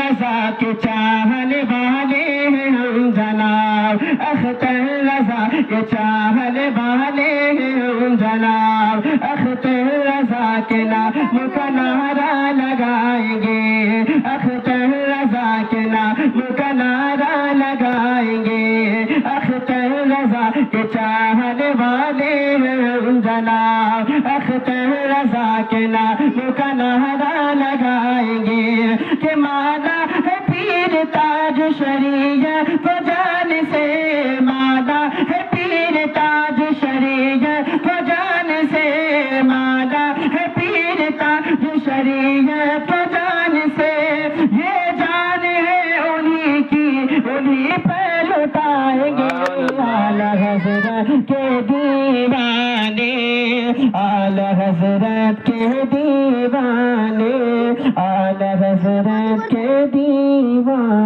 रज़ा के चाहने वाले हैं हम जनाब, अख्तर रज़ा के चाहने वाले हैं हम जनाब, अख्तर रज़ा के नाम का नारा लगाएंगे, अख्तर रज़ा के नाम का नारा लगाएंगे, अख्तर रज़ा के चाहने वाले हैं हम जनाब, अख्तर रज़ा के नाम का नारा लगाएंगे कि माना है पीर ताज शरीयत को जान से, माना है पीर ताज शरीयत को जान से, माना है पीर ताज शरीयत को जान से, ये जान है उन्हीं की उन्हीं पे लुटाएंगे। आला हज़रत के दीवाने, आला हज़रत के दीवाने, आला हज़रत के दीवाने।